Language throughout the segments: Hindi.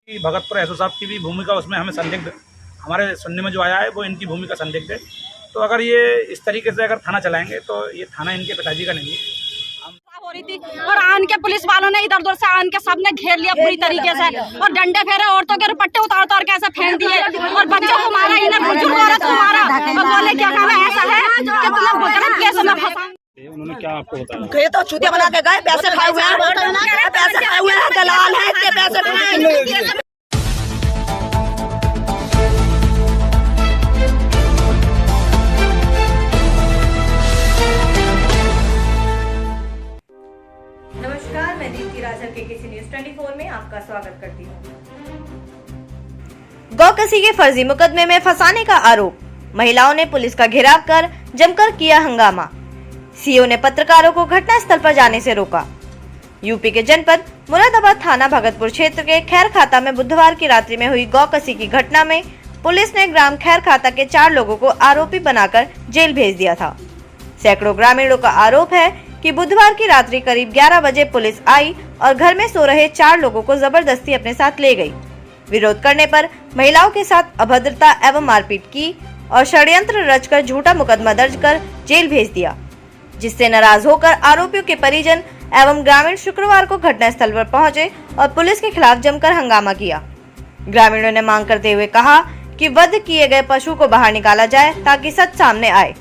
भगतपुर एसओ साहब की भी भूमिका उसमें हमें संदिग्ध, हमारे सुनने में जो आया है वो इनकी भूमिका संदिग्ध है। तो अगर ये इस तरीके से अगर थाना चलाएंगे तो ये थाना इनके पिताजी का नहीं है। हो रही थी और आन के पुलिस वालों ने इधर उधर से आन के सबने घेर लिया पूरी तरीके से और डंडे फेरे, औरतों के दुपट्टे उतार उतार के ऐसे फेंक दिए और बच्चों को मारा, इन्हें बुजुर्ग औरत को मारा और बोले क्या काम है ऐसा है कि तुम्हें गलत केस में फंसा। उन्होंने क्या आपको बताया? गए तो चूतिया बना के गए, पैसे खाए हुए हैं, पैसे खाए हुए हैं, दलाल है, इतने पैसे खाए। नमस्कार, मैं दीप्ति राजा केकेसी न्यूज 24 में आपका स्वागत करती हूँ। गौकसी के फर्जी मुकदमे में फंसाने का आरोप, महिलाओं ने पुलिस का घेराव कर जमकर किया हंगामा। सीओ ने पत्रकारों को घटनास्थल पर जाने से रोका। यूपी के जनपद मुरादाबाद थाना भगतपुर क्षेत्र के खैर खाता में बुधवार की रात्रि में हुई गौकसी की घटना में पुलिस ने ग्राम खैर खाता के 4 लोगों को आरोपी बनाकर जेल भेज दिया था। सैकड़ों ग्रामीणों का आरोप है कि बुधवार की रात्रि करीब 11 बजे पुलिस आई और घर में सो रहे 4 लोगों को जबरदस्ती अपने साथ ले गई। विरोध करने पर महिलाओं के साथ अभद्रता एवं मारपीट की और षड्यंत्र रचकर झूठा मुकदमा दर्ज कर जेल भेज दिया, जिससे नाराज होकर आरोपियों के परिजन एवं ग्रामीण शुक्रवार को घटनास्थल पर पहुंचे और पुलिस के खिलाफ जमकर हंगामा किया। ग्रामीणों ने मांग करते हुए कहा कि वध किए गए पशु को बाहर निकाला जाए ताकि सच सामने आए।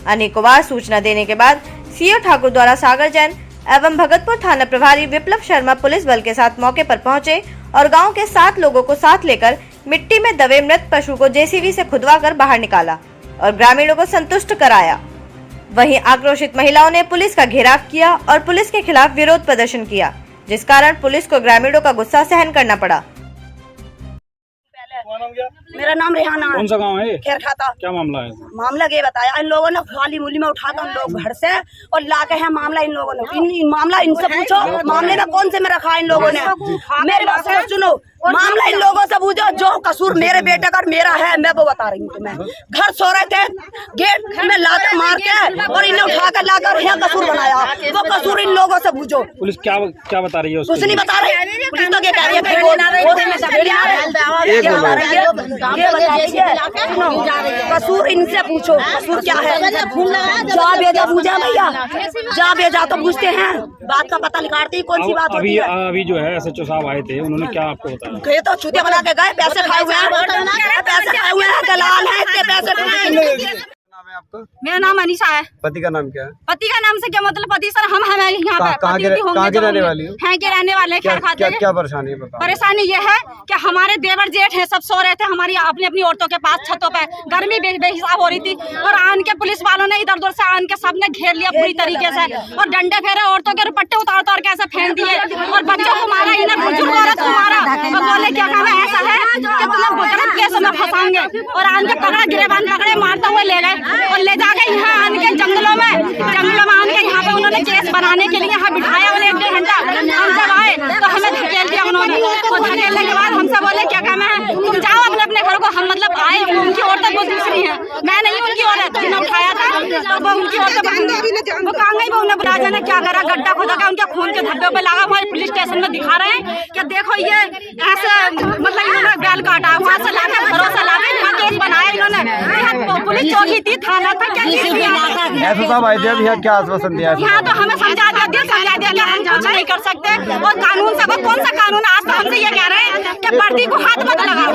अनेकों बार सूचना देने के बाद सीओ ठाकुर द्वारा सागर जैन एवं भगतपुर थाना प्रभारी विप्लव शर्मा पुलिस बल के साथ मौके पर पहुंचे और गांव के 7 लोगों को साथ लेकर मिट्टी में दबे मृत पशु को जेसीबी से खुदवाकर बाहर निकाला और ग्रामीणों को संतुष्ट कराया। वहीं आक्रोशित महिलाओं ने पुलिस का घेराव किया और पुलिस के खिलाफ विरोध प्रदर्शन किया, जिस कारण पुलिस को ग्रामीणों का गुस्सा सहन करना पड़ा। मेरा नाम रेहाना है। कौन सा गांव है? खैर खाता। क्या मामला है? मामला ये बताया, इन लोगों ने खाली मूली में उठाकर उन लोग घर से और ला के है मामला इन लोगों ने। मामला इनसे पूछो, मामले में कौन से में रखा इन लोगों ने। मेरी बात सुनो, मामला इन लोगों से पूछो। जो कसूर मेरे बेटे का मेरा है, मैं वो बता रही हूँ तुम्हें। घर सो रहे थे, गेट में लाकर मार के और इन्हें उठाकर लाकर यहाँ कसूर बनाया। वो कसूर इन लोगों से पूछो। पुलिस क्या बता रही है? कुछ नहीं बता रही। पुलिस तो क्या कह रही है? कसूर इनसे पूछो, कसूर क्या है? जा भेजा पूछा भैया, जा भेजा तो पूछते हैं, बात का पता निकालते ही कौन सी बात होती है। अभी जो है एसएचओ साहब आए थे, उन्होंने क्या आपको बताया? गए तो चूतिया बना के गए, पैसे खाए हुए हैं, पैसे खाए हुए हैं, दलाल है, इतने पैसे खाए। आपका? मेरा नाम अनीशा है। पति का नाम क्या है? पति का नाम से क्या मतलब? पति सर हम हैं यहाँ पे। कहाँ के रहने वाली हो? हैं के रहने वाले खैर खाते। क्या परेशानी है बताओ? परेशानी ये है कि हमारे देवर जेठ हैं, सब सो रहे थे हमारी अपनी अपनी औरतों के पास छतों पे। गर्मी बेहिसाब हो रही थी और आन के पुलिस वालों ने इधर उधर से आन के सबने घेर लिया पूरी तरीके से और डंडे फेरे, औरतों के दुपट्टे उतार उतार के ऐसे फेंक दिए और बच्चों को मारा, इन्हें बुजुर्ग औरत को मारा और बोले क्या काम है ऐसा है कि तुम्हें गलत केस में फंसाएंगे। और आन के पकड़े, गिरेबान पकड़े, मारते हुए ले गए और ले जाके यहाँ आन के जंगलों में आन के यहाँ पे उन्होंने केस बनाने के लिए यहाँ बिठाया। उन्हें 1.5 घंटा हम जब आए तो हमें धकेल दिया उन्होंने और धकेलने के बाद हमसे बोले क्या काम है, तुम जाओ अपने अपने घर को। हम मतलब आए, उनकी औरतें वो दूसरी है, मैं नहीं उनकी औरत। जिन्हें उठाया था तो वो उनकी औरतें वो कहाँ गई। वो उन्हें राजा ने क्या करा, गड्ढा खोदा के उनके खून के धब्बे पे लगा। वहाँ पुलिस स्टेशन में दिखा रहे हैं कि देखो ये ऐसे मतलब इन्होंने बैल काटा, वहाँ से लाकर घरों से लाकर यहाँ केस बनाया इन्होंने। पुलिस चौकी थी, थाना था, क्या चीज भी एसओ साहब आए थे, अब यहाँ क्या आश्वासन दिया? यहाँ तो हमें समझा दिया, दिल समझा दिया कि हम कुछ नहीं कर सकते और कानून से कौन सा कानून। आज तो हमसे ये कह रहे हैं कि वर्दी को हाथ मत लगाओ,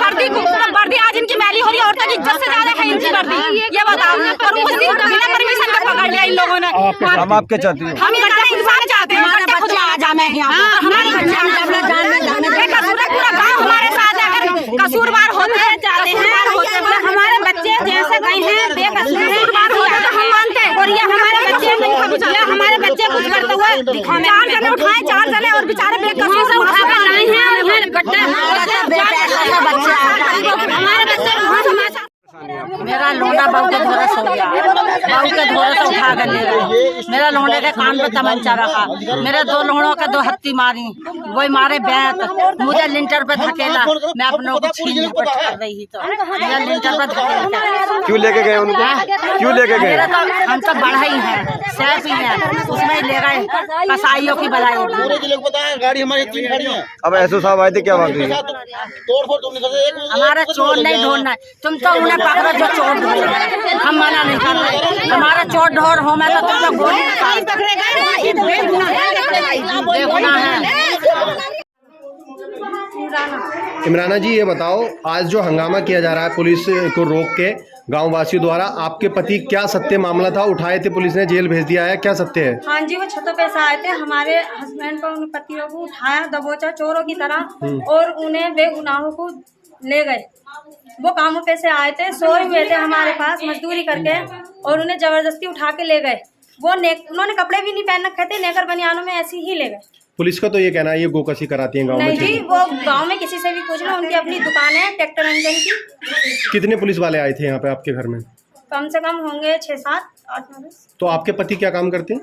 वर्दी को वर्दी आज इनकी मैली हो रही है, औरतों की इज्जत से ज्यादा है इनकी वर्दी, ये बताओ। और उस दिन बिना परमिशन का पकड़ लिया इन लोगों ने। हम आपके चाहते हैं, हम इंसान चाहते हैं, हमारे बच्चे आ जाए हमारे पूरा गाँव हमारे साथ अगर कसूरवार होते हैं, हमारे बच्चे जैसे गए हैं बेकसूरवार होते तो हम मानते हैं। और ये हमारे बच्चे कुछ करते हुए 4 जने उठाए, 4 जने और बेचारे बेकसूर से उठा कर लाए हैं और हमारे बच्चे मेरा लोटा बहुत धरस हो गया। बहू के घोड़े से उठा कर ले गए। मेरे लोहड़े के कान पे तमंचा रखा, मेरे 2 लोहड़ों के 2 हत्ती मारी, वही मारे बैत, मुझे लिंटर पे धकेला। मैं अपनों को छीनने पर कर रही तो मुझे लिंटर पर धकेला। क्यों लेके गए उनको? क्यों लेके गए? हम तो बढ़ा ही है, सैफ ही है, उसमें ही ले गए कसाईयों की बजाय। गाड़ी हमारी 3 गाड़ी है। अब एसओ साहब आए थे, क्या बात हुई? हमारा चोर नहीं ढूंढना, तुम तो उन्हें पकड़ो जो चोर ढूंढ रहे हैं, हम मना नहीं कर रहे। हमारा चोर ढोर हो मैं तो तुम तो गोली देखना है। इमराना जी, ये बताओ, आज जो हंगामा किया जा रहा है पुलिस को रोक के गांव वासियों द्वारा, आपके पति, क्या सत्य मामला था? उठाए थे पुलिस ने, जेल भेज दिया है, क्या सत्य है? हाँ जी, वो छतों पे से आए थे, हमारे हस्बैंड को, उन पतियों को उठाया दबोचा चोरों की तरह और उन्हें बेगुनाहों को ले गए। वो कामों पे से आए थे, सोए हुए थे हमारे पास मजदूरी करके और उन्हें जबरदस्ती उठा के ले गए। वो उन्होंने कपड़े भी नहीं पहन रखे थे, नेकर बनियानों में ऐसे ही ले गए। पुलिस का तो ये कहना है ये गोकशी कराती है गांव में। नहीं जी, वो गांव में किसी से भी पूछ लो, उनकी अपनी दुकान है ट्रैक्टर इंजन की। कितने पुलिस वाले आए थे यहाँ पे आपके घर में? कम से कम होंगे 6, 7, 8, 9। तो आपके पति क्या काम करते हैं?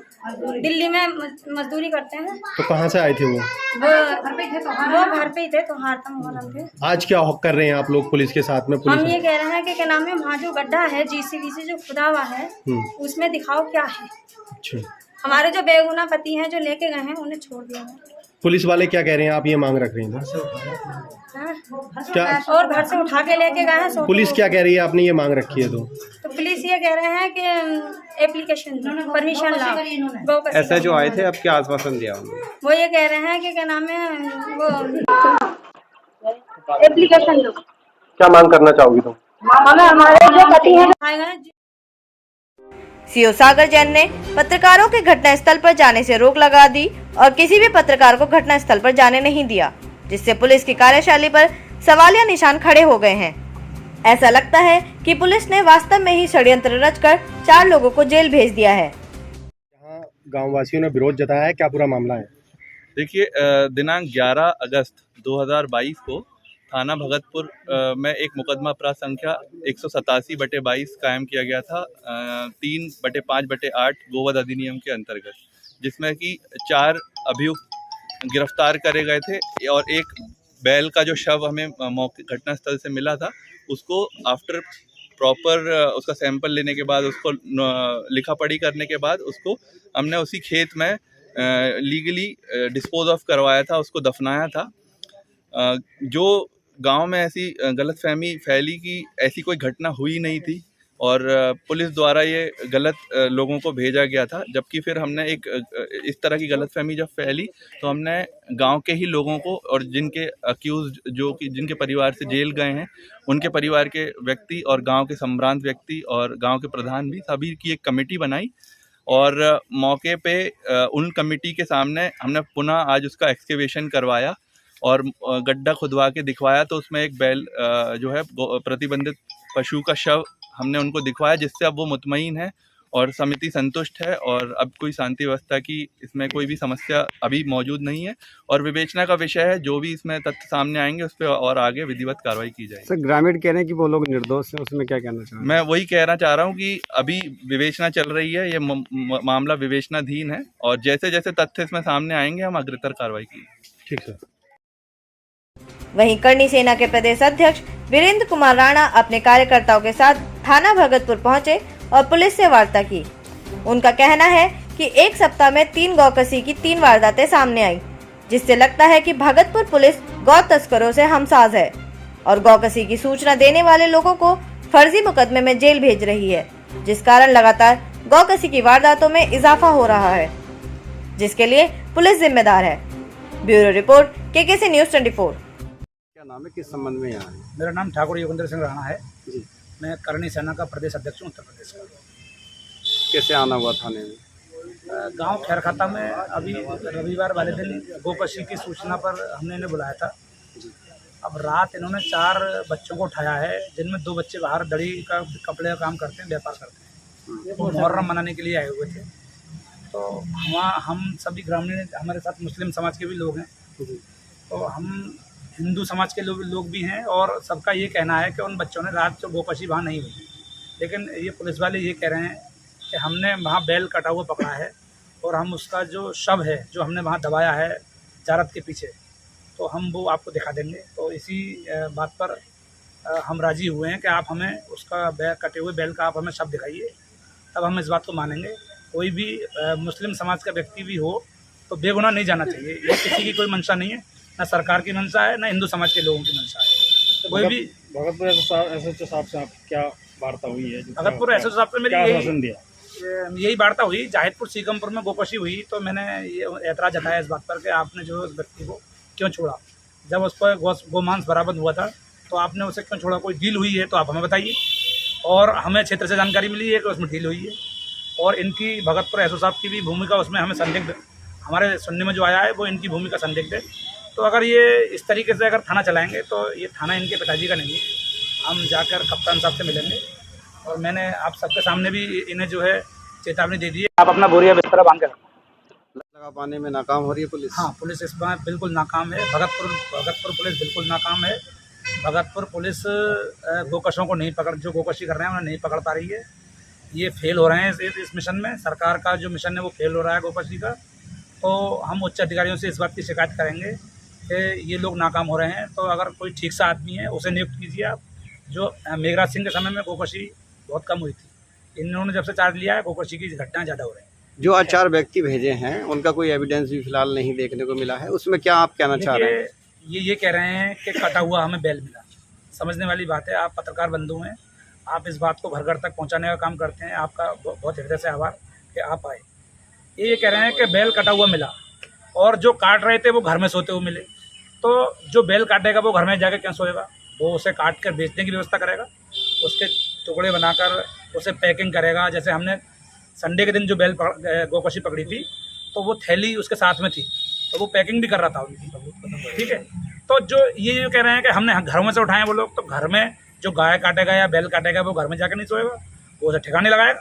दिल्ली में मजदूरी करते हैं। तो कहाँ से आए थे वो? घर पे ही थे, तो हारता मोहरम थे। आज क्या कर रहे हैं आप लोग पुलिस के साथ में? हम ये कह रहे हैं कि क्या नाम है, वहाँ जो गड्ढा है GCVC जो खुदा हुआ है, उसमें दिखाओ क्या है। अच्छा, हमारे जो बेगुनाह पति हैं जो लेके गए हैं उन्हें छोड़ दिया है। पुलिस वाले क्या कह रहे हैं, आप ये मांग रख रहे हैं क्या? और घर से उठा के लेके गए हैं। पुलिस क्या कह रही है, आपने ये मांग रखी है तो पुलिस ये कह रहे हैं कि एप्लीकेशन परमिशन लाओ। ऐसा जो आए थे, अब क्या आश्वासन दिया उन्होंने? वो ये कह रहे हैं कि क्या नाम है, वो एप्लीकेशन लो। क्या मांग करना चाहोगी तुम? हमारे जो पति हैं। सीओ सागर जैन ने पत्रकारों के घटनास्थल पर जाने से रोक लगा दी और किसी भी पत्रकार को घटनास्थल पर जाने नहीं दिया, जिससे पुलिस की कार्यशैली पर सवालिया निशान खड़े हो गए हैं। ऐसा लगता है कि पुलिस ने वास्तव में ही षड्यंत्र रचकर 4 लोगों को जेल भेज दिया है। यहाँ गाँव वासियों ने विरोध जताया है, क्या पूरा मामला है? देखिए, दिनांक 11 अगस्त 2022 को थाना भगतपुर में एक मुकदमा अपराध संख्या 187/22 कायम किया गया था 3/5/8 गोवध अधिनियम के अंतर्गत, जिसमें कि 4 अभियुक्त गिरफ्तार करे गए थे और एक बैल का जो शव हमें मौके घटनास्थल से मिला था, उसको आफ्टर प्रॉपर उसका सैंपल लेने के बाद, उसको लिखा पढ़ी करने के बाद उसको हमने उसी खेत में लीगली डिस्पोज ऑफ करवाया था, उसको दफनाया था। जो गांव में ऐसी गलतफहमी फैली कि ऐसी कोई घटना हुई नहीं थी और पुलिस द्वारा ये गलत लोगों को भेजा गया था, जबकि फिर हमने एक इस तरह की गलतफहमी जब फैली तो हमने गांव के ही लोगों को और जिनके अक्यूज जो कि जिनके परिवार से जेल गए हैं उनके परिवार के व्यक्ति और गांव के संभ्रांत व्यक्ति और गांव के प्रधान भी सभी की एक कमेटी बनाई और मौके पे उन कमेटी के सामने हमने पुनः आज उसका एक्सकेवेशन करवाया और गड्ढा खुदवा के दिखवाया, तो उसमें एक बैल जो है प्रतिबंधित पशु का शव हमने उनको दिखवाया, जिससे अब वो मुतमईन है और समिति संतुष्ट है और अब कोई शांति व्यवस्था की इसमें कोई भी समस्या अभी मौजूद नहीं है और विवेचना का विषय है। जो भी इसमें तथ्य सामने आएंगे उस पर और आगे विधिवत कार्रवाई की जाएगी। सर, ग्रामीण कह रहे हैं कि वो लोग निर्दोष हैं, उसमें क्या कहना चाह रहे हैं? मैं वही कहना चाह रहा हूँ कि अभी विवेचना चल रही है, ये मामला विवेचनाधीन है और जैसे जैसे तथ्य इसमें सामने आएंगे हम अग्रतर कार्रवाई की। ठीक सर। वहीं करनी सेना के प्रदेश अध्यक्ष वीरेंद्र कुमार राणा अपने कार्यकर्ताओं के साथ थाना भगतपुर पहुंचे और पुलिस से वार्ता की। उनका कहना है कि एक सप्ताह में 3 गौकसी की 3 वारदातें सामने आई, जिससे लगता है कि भगतपुर पुलिस गौ तस्करों से हमसाज है और गौकसी की सूचना देने वाले लोगों को फर्जी मुकदमे में जेल भेज रही है, जिस कारण लगातार गौकसी की वारदातों में इजाफा हो रहा है, जिसके लिए पुलिस जिम्मेदार है। Bureau report KKC news 24। क्या नाम है, किस संबंध में यहाँ है? मेरा नाम ठाकुर योगेंद्र सिंह राणा है जी। मैं करनी सेना का प्रदेश अध्यक्ष हूँ उत्तर प्रदेश का। कैसे आना हुआ थाने में? गांव खैरखाता में अभी रविवार वाले दिन गोकशी की सूचना पर हमने इन्हें बुलाया था। अब रात इन्होंने 4 बच्चों को उठाया है, जिनमें 2 बच्चे बाहर दड़ी का कपड़े का काम करते हैं, व्यापार करते हैं। वो मुहर्रम मनाने के लिए आए हुए थे। तो वहाँ हम सभी ग्रामीण, हमारे साथ मुस्लिम समाज के भी लोग हैं, तो हम हिंदू समाज के लोग भी हैं और सबका ये कहना है कि उन बच्चों ने रात जो गोकशी वहाँ नहीं हुई। लेकिन ये पुलिस वाले ये कह रहे हैं कि हमने वहाँ बैल कटा हुआ पकड़ा है और हम उसका जो शव है जो हमने वहाँ दबाया है जारत के पीछे, तो हम वो आपको दिखा देंगे। तो इसी बात पर हम राज़ी हुए हैं कि आप हमें उसका कटे हुए बैल का आप हमें शव दिखाइए, तब हम इस बात को मानेंगे। कोई भी मुस्लिम समाज का व्यक्ति भी हो तो बेगुनाह नहीं जाना चाहिए। ये किसी की कोई मंशा नहीं है, ना सरकार की मंशा है, ना हिंदू समाज के लोगों की मंशा है। तो कोई भी भगतपुर एसएचओ साहब से आप क्या वार्ता हुई है? भगतपुर एसएचओ साहब से मेरी यही वार्ता हुई। जाहिदपुर सीकमपुर में गोकशी हुई तो मैंने ये ऐतराज़ जताया इस बात पर कि आपने जो उस व्यक्ति को क्यों छोड़ा। जब उस पर गोमांस बरामद हुआ था तो आपने उसे क्यों छोड़ा? कोई डील हुई है तो आप हमें बताइए। और हमें क्षेत्र से जानकारी मिली है कि उसमें डील हुई है और इनकी भगतपुर एसओ साहब की भी भूमिका उसमें हमें संदिग्ध, हमारे सुनने में जो आया है वो इनकी भूमिका संदिग्ध है। तो अगर ये इस तरीके से अगर थाना चलाएंगे तो ये थाना इनके पिताजी का नहीं है। हम जाकर कप्तान साहब से मिलेंगे और मैंने आप सबके सामने भी इन्हें जो है चेतावनी दे दी है। आप अपना बोरिया बिस्तरा बांध कर लगा पाने में नाकाम हो रही है पुलिस। हाँ, पुलिस इस बार बिल्कुल नाकाम है। भगतपुर पुलिस बिल्कुल नाकाम है। भगतपुर पुलिस गोकशों को नहीं पकड़, जो गोकशी कर रहे हैं उन्हें नहीं पकड़ पा रही है। ये फेल हो रहे हैं इस मिशन में। सरकार का जो मिशन है वो फेल हो रहा है गोकशी का। तो हम उच्च अधिकारियों से इस बात की शिकायत करेंगे कि ये लोग नाकाम हो रहे हैं। तो अगर कोई ठीक सा आदमी है उसे नियुक्त कीजिए आप। जो मेघराज सिंह के समय में गोकशी बहुत कम हुई थी, इन्होंने जब से चार्ज लिया है गोकशी की घटनाएं ज़्यादा हो रही हैं। जो आज 4 व्यक्ति भेजे हैं उनका कोई एविडेंस भी फिलहाल नहीं देखने को मिला है, उसमें क्या आप कहना चाह रहे हैं? ये कह रहे हैं कि कटा हुआ हमें बैल मिला। समझने वाली बात है, आप पत्रकार बंधु हैं, आप इस बात को घर घर तक पहुंचाने का काम करते हैं। आपका बहुत हृदय से आभार कि आप आए। ये कह रहे हैं कि बैल कटा हुआ मिला और जो काट रहे थे वो घर में सोते हुए मिले। तो जो बैल काटेगा वो घर में जाकर क्यों सोएगा? वो उसे काट कर बेचने की व्यवस्था करेगा, उसके टुकड़े बनाकर उसे पैकिंग करेगा। जैसे हमने संडे के दिन जो बैल गोकशी पकड़ी थी तो वो थैली उसके साथ में थी, तो वो पैकिंग भी कर रहा था उनकी। ठीक है, तो जो ये कह रहे हैं कि हमने घरों में से उठाए वो लोग, तो घर में जो गाय काटेगा या बैल काटेगा वो घर में जाकर नहीं सोएगा, वो उसे ठिकाने लगाएगा।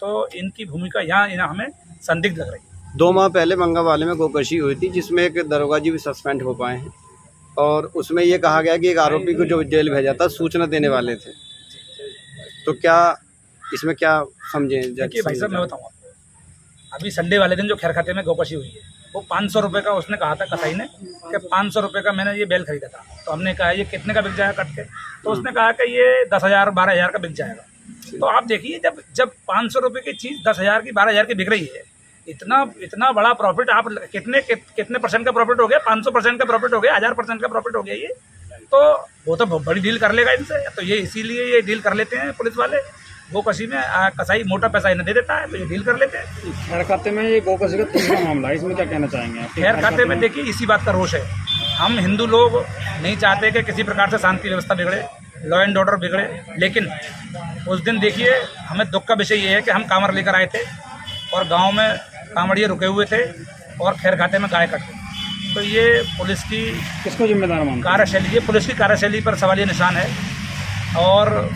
तो इनकी भूमिका यहाँ हमें संदिग्ध लग रही है। 2 माह पहले मंगावाले में गोकशी हुई थी जिसमें एक दरोगा जी भी सस्पेंड हो पाए हैं और उसमें ये कहा गया कि एक आरोपी को जो जेल भेजा था सूचना देने वाले थे। तो क्या इसमें क्या समझे? देखिए भाई साहब, मैं बताऊँ आपको, अभी संडे वाले दिन जो खैर खाते में गोकशी हुई है वो 500 रुपये का उसने कहा था कसाई ने कि 500 रुपये का मैंने ये बैल खरीदा था। तो हमने कहा ये कितने का बिक जाएगा कट के? तो उसने कहा कि ये 10,000 12,000 का बिक जाएगा। तो आप देखिए, जब 500 रुपये की चीज़ 10,000 की 12,000 की बिक रही है, इतना बड़ा प्रॉफिट आप कितने परसेंट का प्रॉफिट हो गया? 500% का प्रॉफिट हो गया, 1000% का प्रॉफिट हो गया। ये तो वो तो बड़ी डील कर लेगा इनसे। तो ये इसीलिए ये डील कर लेते हैं पुलिस वाले। गोकशी में कसाई मोटा पैसा इन्हें दे देता है तो ये डील कर लेते हैं। खैर खाते में ये गोकशी का तीसरा मामला है, इसमें क्या कहना चाहेंगे आप? खैर खाते में देखिए इसी बात का रोष है। हम हिंदू लोग नहीं चाहते कि किसी प्रकार से शांति व्यवस्था बिगड़े, लॉ एंड ऑर्डर बिगड़े। लेकिन उस दिन देखिए, हमें दुख का विषय ये है कि हम कांवर लेकर आए थे और गांव में कांवड़िए रुके हुए थे और खैर खाते में गाय कट गई। तो ये पुलिस की किसको जिम्मेदार मानते हैं? कार्यशैली, ये पुलिस की कार्यशैली पर सवालिया निशान है। और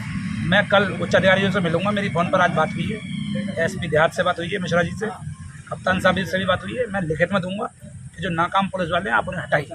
मैं कल उच्च अधिकारियों से मिलूंगा। मेरी फ़ोन पर आज बात हुई है, एसपी देहात से बात हुई है, मिश्रा जी से, कप्तान साहब से भी बात हुई है। मैं लिखित में दूंगा कि जो नाकाम पुलिस वाले हैं आप उन्हें हटाइए।